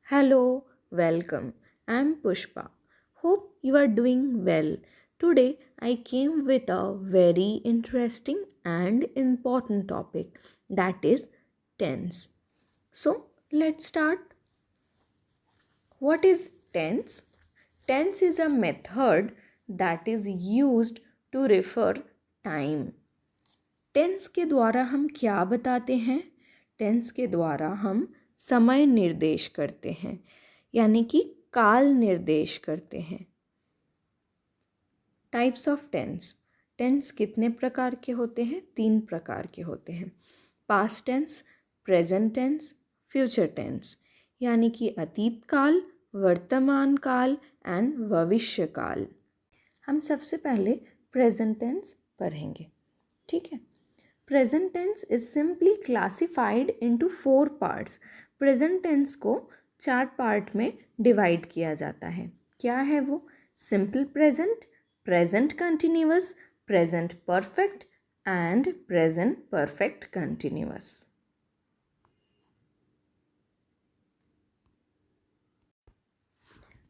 Hello, welcome. I'm Pushpa. Hope you are doing well. Today I came with a very interesting and important topic, that is tense. So, let's start. What is tense? Tense is a method that is used to refer time. Tense के द्वारा हम क्या बताते हैं? Tense के द्वारा हम समय निर्देश करते हैं, यानी कि काल निर्देश करते हैं। Types of tense. टेंस कितने प्रकार के होते हैं? 3 प्रकार के होते हैं। Past tense, present tense, future tense, यानी कि अतीत काल, वर्तमान काल एंड भविष्य काल। हम सबसे पहले प्रेजेंट टेंस पढ़ेंगे, ठीक है। Present tense is simply classified into 4 parts. Present tense को 4 पार्ट में डिवाइड किया जाता है। क्या है वो? Simple present, present continuous, present perfect and present perfect continuous.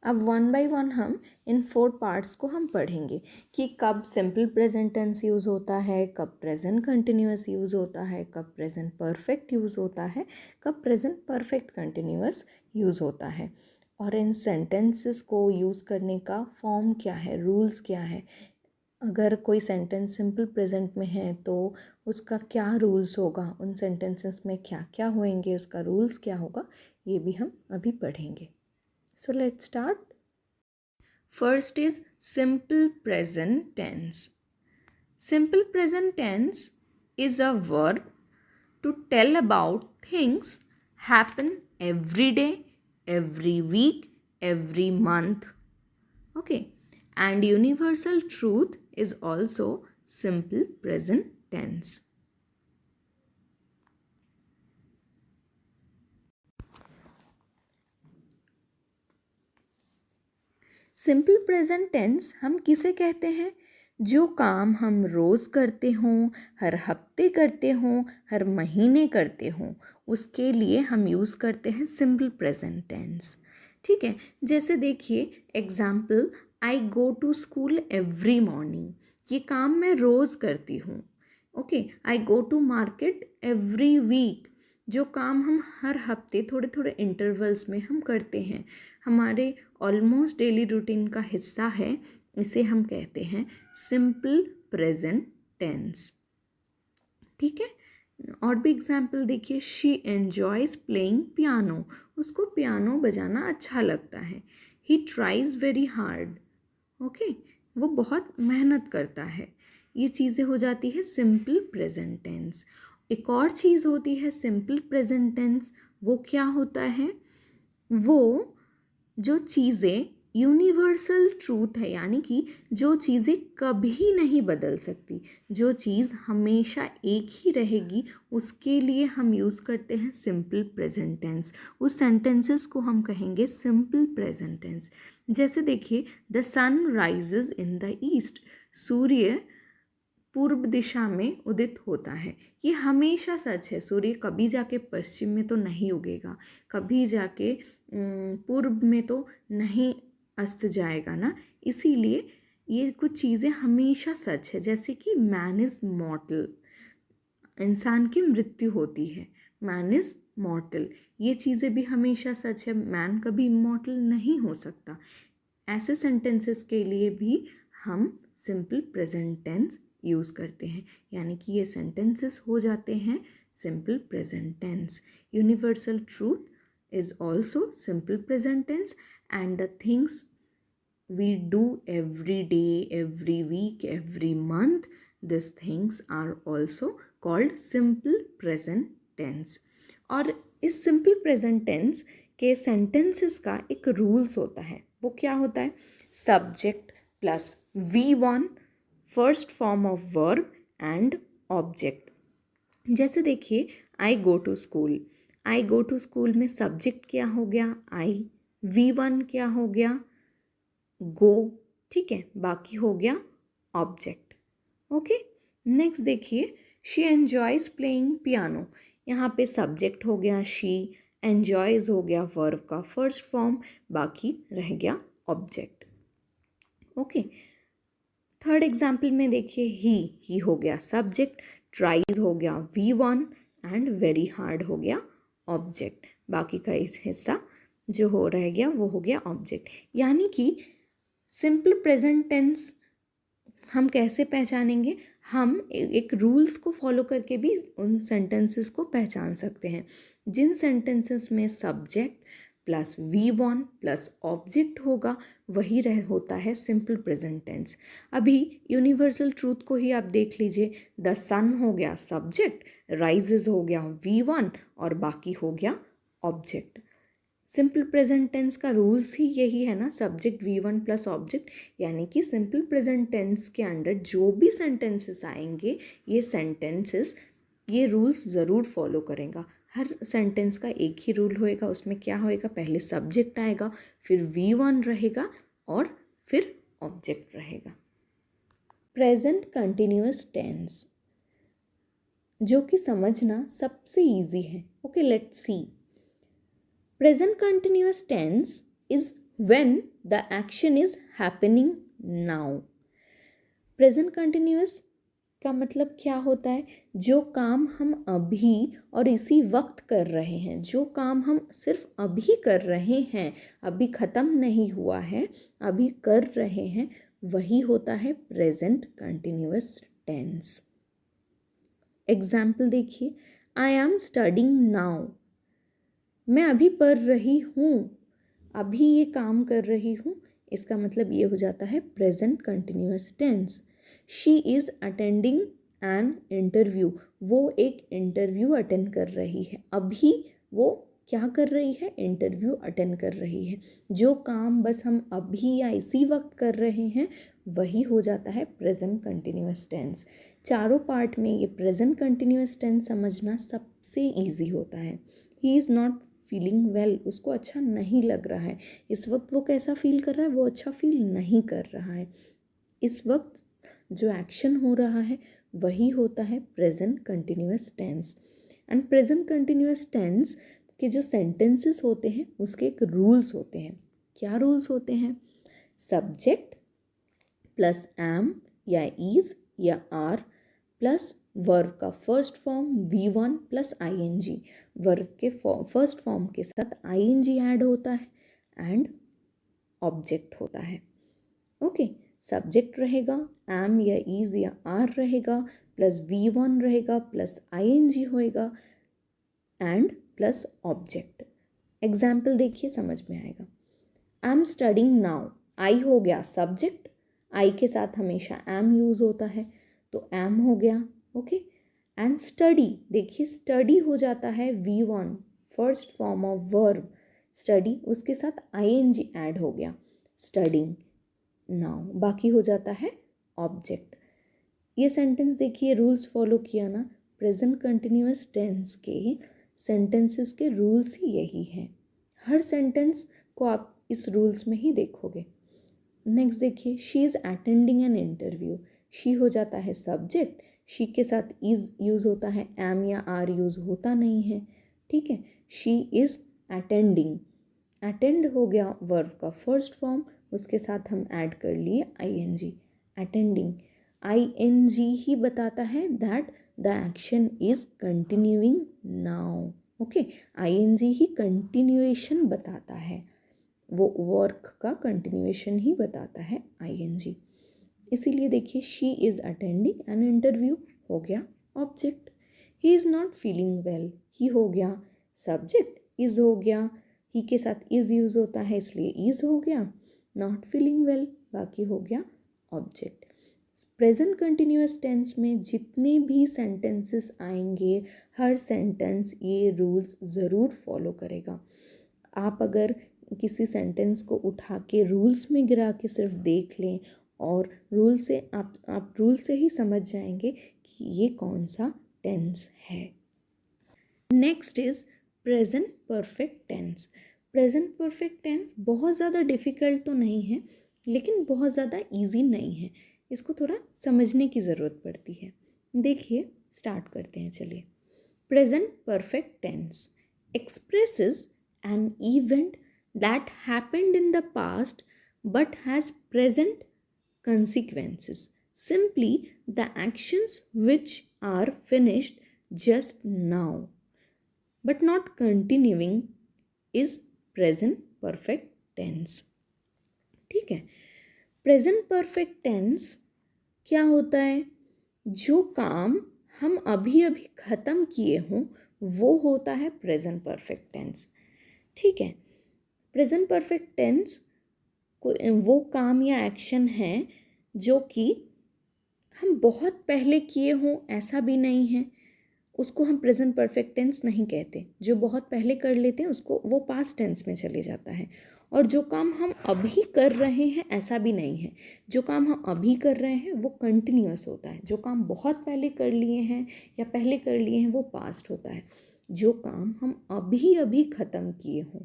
अब वन बाय वन हम इन 4 पार्ट्स को हम पढ़ेंगे कि कब सिंपल प्रेजेंट टेंस यूज़ होता है, कब प्रेजेंट कंटिन्यूअस यूज़ होता है, कब प्रेजेंट परफेक्ट यूज़ होता है, कब प्रेजेंट परफेक्ट कंटिन्यूअस यूज़ होता है, और इन सेंटेंसेस को यूज़ करने का फॉर्म क्या है, रूल्स क्या है। अगर कोई सेंटेंस सिंपल प्रेजेंट में है तो उसका क्या रूल्स होगा, उन सेंटेंसेस में क्या क्या होंगे, उसका रूल्स क्या होगा, ये भी हम अभी पढ़ेंगे। So let's start. First is simple present tense. Simple present tense is a verb to tell about things happen every day, every week, every month. Okay. And universal truth is also simple present tense. Simple present tense हम किसे कहते हैं? जो काम हम रोज़ करते हों, हर हफ्ते करते हों, हर महीने करते हों, उसके लिए हम यूज़ करते हैं सिंपल प्रेजेंट टेंस, ठीक है। जैसे देखिए example, I go to school every morning, ये काम मैं रोज़ करती हूँ। Okay, I go to market every week, जो काम हम हर हफ्ते थोड़े थोड़े इंटरवल्स में हम करते हैं, हमारे ऑलमोस्ट डेली रूटीन का हिस्सा है, इसे हम कहते हैं सिंपल प्रेजेंट टेंस, ठीक है। और भी एग्जाम्पल देखिए, शी एन्जॉयज़ प्लेइंग पियानो, उसको पियानो बजाना अच्छा लगता है। ही ट्राइज़ वेरी हार्ड, ओके, वो बहुत मेहनत करता है। ये चीज़ें हो जाती है सिंपल प्रेजेंट टेंस। एक और चीज़ होती है सिंपल प्रेजेंट टेंस, वो क्या होता है? वो जो चीज़ें यूनिवर्सल ट्रूथ है, यानी कि जो चीज़ें कभी नहीं बदल सकती, जो चीज़ हमेशा एक ही रहेगी, उसके लिए हम यूज़ करते हैं सिंपल प्रेजेंट टेंस। उस सेंटेंसेस को हम कहेंगे सिंपल प्रेजेंट टेंस। जैसे देखिए, the sun rises in the east, सूर्य पूर्व दिशा में उदित होता है। ये हमेशा सच है, सूर्य कभी जाके पश्चिम में तो नहीं उगेगा, कभी जाके पूर्व में तो नहीं अस्त जाएगा ना, इसीलिए ये कुछ चीज़ें हमेशा सच है। जैसे कि मैन इज़ मॉर्टल, इंसान की मृत्यु होती है, मैन इज़ मॉर्टल, ये चीज़ें भी हमेशा सच है, मैन कभी इमॉर्टल नहीं हो सकता। ऐसे सेंटेंसेस के लिए भी हम सिंपल प्रेजेंट टेंस यूज़ करते हैं, यानी कि ये सेंटेंसेस हो जाते हैं simple present tense. Universal truth is also simple present tense, and the things we do every day, every week, every month, these things are also called simple present tense. और इस simple present tense के sentences का एक rules होता है। वो क्या होता है? subject plus V1, first form of verb and object। जैसे देखिए, I go to school, I go to school में सब्जेक्ट क्या हो गया? आई। V1 क्या हो गया? गो, ठीक है, बाकी हो गया ऑब्जेक्ट। ओके, नेक्स्ट देखिए, शी एन्जॉयज़ प्लेइंग पियानो, यहाँ पे सब्जेक्ट हो गया शी एन्जॉयज़ हो गया वर्ब का फर्स्ट फॉर्म, बाकी रह गया ऑब्जेक्ट। ओके, थर्ड एग्जाम्पल में देखिए, ही हो गया सब्जेक्ट, ट्राइज हो गया V1 एंड वेरी हार्ड हो गया ऑब्जेक्ट। बाकी का इस हिस्सा जो हो रह गया वो हो गया ऑब्जेक्ट। यानी कि सिंपल प्रेजेंट टेंस हम कैसे पहचानेंगे? हम एक रूल्स को फॉलो करके भी उन सेंटेंसेस को पहचान सकते हैं। जिन सेंटेंसेस में subject plus V1 plus object होगा वही होता है सिंपल प्रेजेंट टेंस। अभी यूनिवर्सल ट्रूथ को ही आप देख लीजिए, द सन हो गया सब्जेक्ट, राइजेस हो गया V1 और बाकी हो गया ऑब्जेक्ट। सिंपल प्रेजेंट टेंस का रूल्स ही यही है ना, सब्जेक्ट V1 प्लस ऑब्जेक्ट। यानी कि सिंपल प्रेजेंट टेंस के अंडर जो भी सेंटेंसेस आएंगे ये रूल्स ज़रूर फॉलो करेगा। हर सेंटेंस का एक ही रूल होएगा, उसमें क्या होएगा, पहले सब्जेक्ट आएगा, फिर V1 रहेगा और फिर ऑब्जेक्ट रहेगा। प्रेजेंट कंटिन्यूअस टेंस, जो कि समझना सबसे ईजी है। Okay, let's see. Present continuous tense is when the action is happening now. Present continuous का मतलब क्या होता है? जो काम हम अभी और इसी वक्त कर रहे हैं, जो काम हम सिर्फ अभी कर रहे हैं, अभी ख़त्म नहीं हुआ है, अभी कर रहे हैं, वही होता है प्रेजेंट कंटिन्यूअस टेंस। एग्जाम्पल देखिए, आई एम स्टडिंग नाउ, मैं अभी पढ़ रही हूँ, अभी ये काम कर रही हूँ, इसका मतलब ये हो जाता है present continuous tense. She is attending an interview, वो एक इंटरव्यू अटेंड कर रही है, अभी वो क्या कर रही है, इंटरव्यू अटेंड कर रही है। जो काम बस हम अभी या इसी वक्त कर रहे हैं वही हो जाता है प्रेजेंट कंटिन्यूअस टेंस। चारों पार्ट में ये प्रेजेंट कंटिन्यूअस टेंस समझना सबसे ईजी होता है। ही इज़ नॉट फीलिंग वेल, उसको अच्छा नहीं लग रहा है, इस वक्त वो कैसा फील कर रहा है, वो अच्छा फील नहीं कर रहा है। इस वक्त जो एक्शन हो रहा है वही होता है present continuous tense. And present continuous tense के जो सेंटेंसेस होते हैं उसके एक रूल्स होते हैं। क्या रूल्स होते हैं? सब्जेक्ट प्लस एम या इज या आर प्लस वर्ब का first form V1 plus ING, verb के फर्स्ट फॉर्म के साथ ING ऐड होता है एंड ऑब्जेक्ट होता है। ओके, सब्जेक्ट रहेगा, एम या इज या आर रहेगा, प्लस V1 रहेगा, प्लस ING होएगा एंड प्लस ऑब्जेक्ट। एग्जाम्पल देखिए, समझ में आएगा। आई एम स्टडिंग नाउ, आई हो गया सब्जेक्ट, आई के साथ हमेशा एम यूज़ होता है तो एम हो गया। ओके, एंड स्टडी, देखिए स्टडी हो जाता है V1 first form of verb study, उसके साथ ING ऐड हो गया, स्टडिंग नाउ, बाकी हो जाता है ऑब्जेक्ट। ये सेंटेंस देखिए, रूल्स फॉलो किया ना, प्रेजेंट कंटिन्यूअस टेंस के सेंटेंसेस के रूल्स ही यही हैं। हर सेंटेंस को आप इस रूल्स में ही देखोगे। नेक्स्ट देखिए, she is attending an interview, she हो जाता है सब्जेक्ट, शी के साथ इज़ यूज़ होता है, एम या आर यूज़ होता नहीं है। ठीक है, शी इज़ अटेंडिंग, अटेंड हो गया वर्ब का फर्स्ट फॉर्म, उसके साथ हम ऐड कर लिए ING, अटेंडिंग। ING ही बताता है that the action is continuing now. Okay, ING he continuation बताता है, वो वर्क का कंटिन्यूएशन ही बताता है ING। इसीलिए देखिए, she is attending an interview हो गया object. He is not feeling well, he हो गया सब्जेक्ट, इज़ हो गया, ही के साथ इज़ यूज़ होता है इसलिए इज़ हो गया, नॉट फीलिंग वेल बाकी हो गया ऑब्जेक्ट। प्रेजेंट कंटिन्यूअस टेंस में जितने भी सेंटेंसेस आएंगे हर सेंटेंस ये रूल्स ज़रूर फॉलो करेगा। आप अगर किसी सेंटेंस को उठा के रूल्स में गिरा के सिर्फ देख लें और रूल से आप रूल से ही समझ जाएंगे कि ये कौन सा टेंस है। Next is present perfect tense. Present perfect tense बहुत ज़्यादा डिफ़िकल्ट तो नहीं है लेकिन बहुत ज़्यादा इजी नहीं है, इसको थोड़ा समझने की ज़रूरत पड़ती है। देखिए, स्टार्ट करते हैं, चलिए। Present perfect tense expresses an event that happened in the past but has present consequences. Simply the actions which are finished just now but not continuing is present perfect tense. ठीक है, present perfect tense क्या होता है? जो काम हम अभी अभी ख़त्म किए हों वो होता है प्रेजेंट परफेक्ट टेंस। ठीक है, प्रेजेंट परफेक्ट टेंस वो काम या एक्शन है जो कि हम बहुत पहले किए हों ऐसा भी नहीं है, उसको हम प्रेजेंट परफेक्ट टेंस नहीं कहते। जो बहुत पहले कर लेते हैं उसको वो पास्ट टेंस में चले जाता है। और जो काम हम अभी कर रहे हैं ऐसा भी नहीं है, जो काम हम अभी कर रहे हैं वो कंटिन्यूअस होता है। जो काम बहुत पहले कर लिए हैं या पहले कर लिए हैं वो पास्ट होता है। जो काम हम अभी अभी ख़त्म किए हों,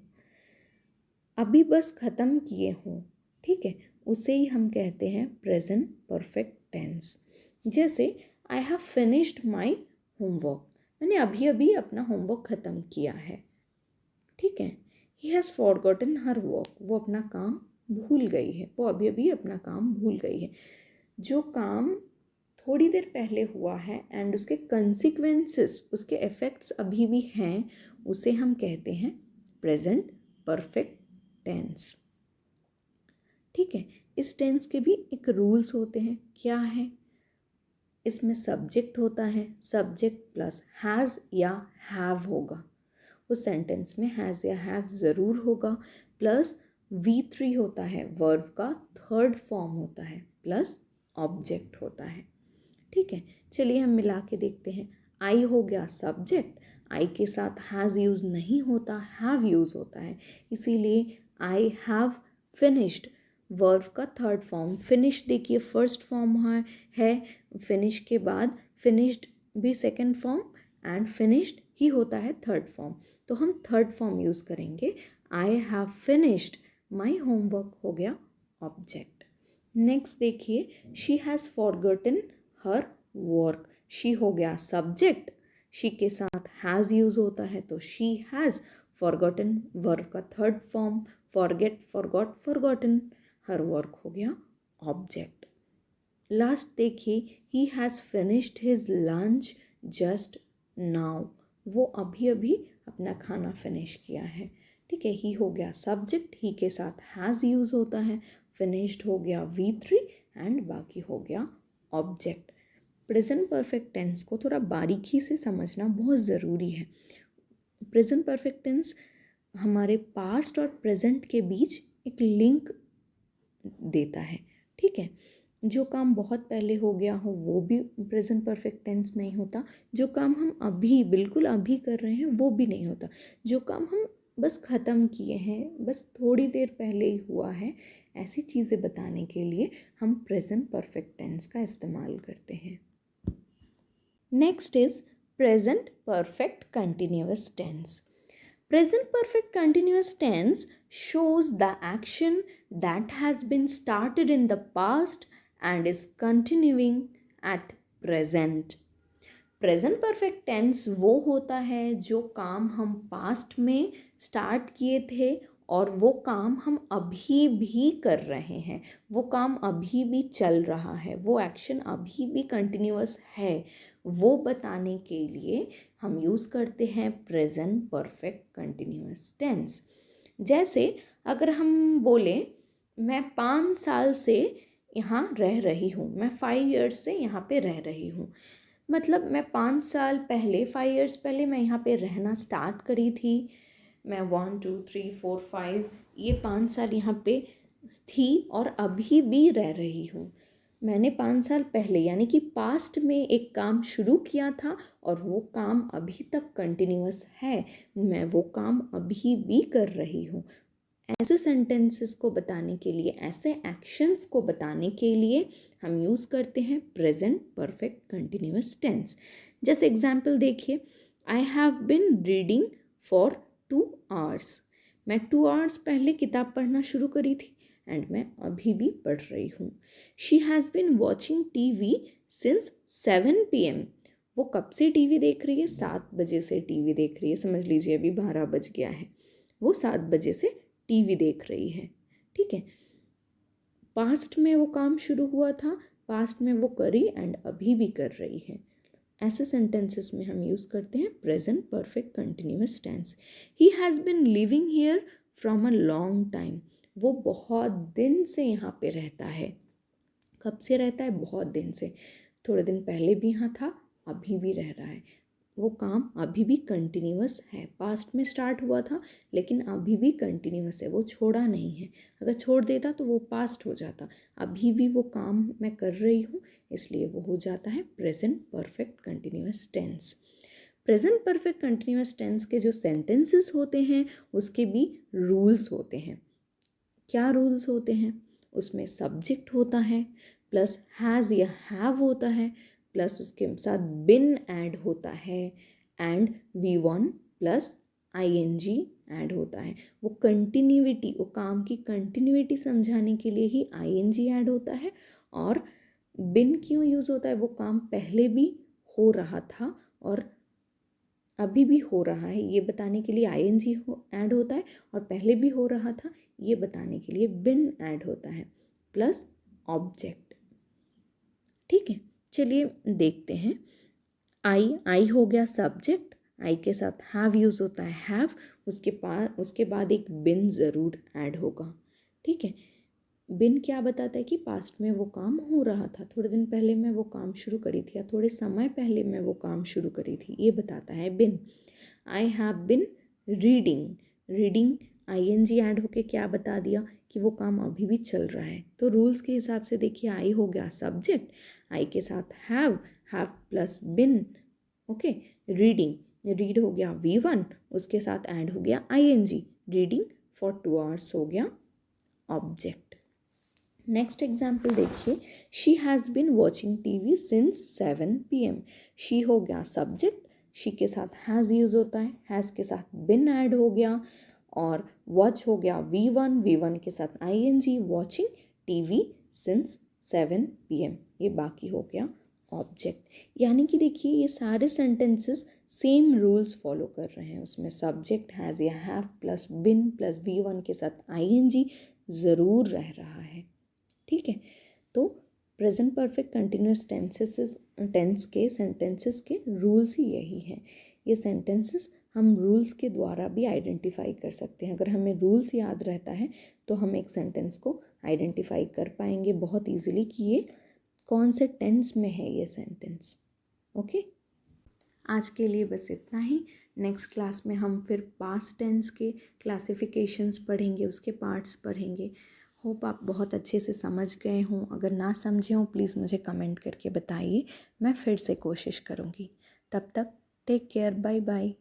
अभी बस ख़त्म किए हों, ठीक है, उसे ही हम कहते हैं प्रेजेंट परफेक्ट टेंस। जैसे I have finished my homework, मैंने अभी अभी अपना होमवर्क ख़त्म किया है। ठीक है, he has forgotten her work, वो अपना काम भूल गई है, वो अभी अभी अपना काम भूल गई है। जो काम थोड़ी देर पहले हुआ है एंड उसके कंसिक्वेंसेस, उसके इफ़ेक्ट्स अभी भी हैं, उसे हम कहते हैं प्रेजेंट परफेक्ट टेंस। ठीक है, इस टेंस के भी एक रूल्स होते हैं। क्या है? इसमें सब्जेक्ट होता है, सब्जेक्ट प्लस हैज़ या हैव होगा। उस सेंटेंस में हैज़ या हैव ज़रूर होगा, प्लस V3 होता है, वर्ब का थर्ड फॉर्म होता है, प्लस ऑब्जेक्ट होता है। ठीक है, चलिए हम मिला के देखते हैं। आई हो गया सब्जेक्ट, आई के साथ हैज़ यूज़ नहीं होता, हैव यूज़ होता है, इसीलिए आई हैव फिनिश्ड वर्ब का थर्ड फॉर्म। फिनिश देखिए फर्स्ट फॉर्म है, फिनिश के बाद फिनिश्ड भी सेकंड फॉर्म एंड फिनिश्ड ही होता है थर्ड फॉर्म, तो हम थर्ड फॉर्म यूज़ करेंगे। आई हैव फिनिश्ड माई होमवर्क हो गया ऑब्जेक्ट। नेक्स्ट देखिए, she has forgotten her work, she हो गया सब्जेक्ट, शी के साथ हैज़ यूज़ होता है तो शी हैज़ फॉरगॉटन वर्ब का third form, forget forgot forgotten, her work हो गया ऑब्जेक्ट। लास्ट देखिए, he has finished his lunch just now, वो अभी अभी अपना खाना फिनिश किया है। ठीक है, ही हो गया सब्जेक्ट, ही के साथ हैज़ यूज़ होता है, फिनिश्ड हो गया V3 एंड बाकी हो गया ऑब्जेक्ट। प्रेजेंट परफेक्ट टेंस को थोड़ा बारीकी से समझना बहुत ज़रूरी है। प्रेजेंट परफेक्ट टेंस हमारे पास्ट और प्रेजेंट के बीच एक लिंक देता है। ठीक है, जो काम बहुत पहले हो गया हो वो भी प्रेजेंट परफेक्ट टेंस नहीं होता, जो काम हम अभी बिल्कुल अभी कर रहे हैं वो भी नहीं होता, जो काम हम बस ख़त्म किए हैं, बस थोड़ी देर पहले ही हुआ है, ऐसी चीज़ें बताने के लिए हम प्रेजेंट परफेक्ट टेंस का इस्तेमाल करते हैं। Next is present perfect continuous tense. Present perfect continuous tense shows the action that has been started in the past and is continuing at present. Present perfect tense वो होता है जो काम हम पास्ट में स्टार्ट किए थे और वो काम हम अभी भी कर रहे हैं, वो काम अभी भी चल रहा है, वो एक्शन अभी भी कंटिन्यूअस है, वो बताने के लिए हम यूज़ करते हैं प्रेजेंट परफेक्ट कंटिन्यूअस टेंस। जैसे अगर हम बोले मैं 5 साल से यहाँ रह रही हूँ, मैं 5 years से यहाँ पे रह रही हूँ, मतलब मैं 5 साल पहले 5 years पहले मैं यहाँ पे रहना स्टार्ट करी थी। मैं 1 2 3 4 5 ये 5 साल यहाँ पे थी और अभी भी रह रही हूँ। मैंने 5 साल पहले यानी कि पास्ट में एक काम शुरू किया था और वो काम अभी तक कंटिन्यूअस है, मैं वो काम अभी भी कर रही हूँ। ऐसे सेंटेंसेस को बताने के लिए, ऐसे एक्शंस को बताने के लिए हम यूज़ करते हैं प्रेजेंट परफेक्ट कंटिन्यूअस टेंस। जैसे एग्जाम्पल देखिए, आई have been reading for 2 hours, मैं 2 hours पहले किताब पढ़ना शुरू करी थी एंड मैं अभी भी पढ़ रही हूँ। She has been watching TV since 7 PM, वो कब से टीवी देख रही है? 7 बजे से टीवी देख रही है। समझ लीजिए अभी 12 बज गया है, वो 7 बजे से टीवी देख रही है। ठीक है, पास्ट में वो काम शुरू हुआ था, पास्ट में वो करी एंड अभी भी कर रही है। ऐसे सेंटेंसेस में हम यूज़ करते हैं present perfect continuous tense. He has been living here from a long time. वो बहुत दिन से यहाँ पे रहता है। कब से रहता है? बहुत दिन से। थोड़े दिन पहले भी यहाँ था, अभी भी रह रहा है। वो काम अभी भी कंटिन्यूअस है। पास्ट में स्टार्ट हुआ था लेकिन अभी भी कंटिन्यूअस है, वो छोड़ा नहीं है। अगर छोड़ देता तो वो पास्ट हो जाता। अभी भी वो काम मैं कर रही हूँ, इसलिए वो हो जाता है present perfect continuous tense. Present perfect continuous tense के जो सेंटेंसेस होते हैं उसके भी रूल्स होते हैं। क्या रूल्स होते हैं? उसमें सब्जेक्ट होता है, प्लस हैज़ या हैव होता है, प्लस उसके साथ बिन ऐड होता है, and V1 plus ING add होता है। वो कंटिन्यूटी, वो काम की कंटिन्यूटी समझाने के लिए ही ING ऐड होता है। और बिन क्यों यूज़ होता है? वो काम पहले भी हो रहा था और अभी भी हो रहा है, ये बताने के लिए ING ऐड होता है, और पहले भी हो रहा था ये बताने के लिए बिन ऐड होता है, प्लस ऑब्जेक्ट। ठीक है, चलिए देखते हैं। आई हो गया सब्जेक्ट, आई के साथ हैव यूज़ होता है हैव, उसके बाद एक बिन ज़रूर ऐड होगा। ठीक है, बिन क्या बताता है कि पास्ट में वो काम हो रहा था, थोड़े दिन पहले मैं वो काम शुरू करी थी, या थोड़े समय पहले मैं वो काम शुरू करी थी, ये बताता है been. I have been reading, reading ING add होके क्या बता दिया कि वो काम अभी भी चल रहा है। तो रूल्स के हिसाब से देखिए, आई हो गया सब्जेक्ट, आई के साथ have plus been, okay. Reading, read हो गया V1, उसके साथ ऐड हो गया ING, रीडिंग फॉर 2 आवर्स हो गया ऑब्जेक्ट। नेक्स्ट एग्जाम्पल देखिए, she has been watching TV since 7 PM। She हो गया सब्जेक्ट, शी के साथ हैज़ यूज़ होता है, हैज़ के साथ बिन ऐड हो गया, और वॉच हो गया V1 के साथ ING, watching TV since 7 PM, ये बाकी हो गया ऑब्जेक्ट। यानी कि देखिए ये सारे सेंटेंसेस सेम रूल्स फॉलो कर रहे हैं। उसमें सब्जेक्ट हैज़ या have plus been plus V1 के साथ ING ज़रूर रह रहा है। ठीक है, तो प्रेजेंट परफेक्ट कंटिन्यूअस टेंस के सेंटेंसेस के रूल्स ही यही हैं। ये सेंटेंसेस हम रूल्स के द्वारा भी आइडेंटिफाई कर सकते हैं। अगर हमें रूल्स याद रहता है तो हम एक सेंटेंस को आइडेंटिफाई कर पाएंगे बहुत ईजिली कि ये कौन से टेंस में है ये सेंटेंस। ओके, आज के लिए बस इतना ही। नेक्स्ट क्लास में हम फिर पास्ट टेंस के क्लासिफिकेशंस पढ़ेंगे, उसके पार्ट्स पढ़ेंगे। होप आप बहुत अच्छे से समझ गए हों। अगर ना समझे हों प्लीज़ मुझे कमेंट करके बताइए, मैं फिर से कोशिश करूँगी। तब तक टेक केयर, बाय बाय।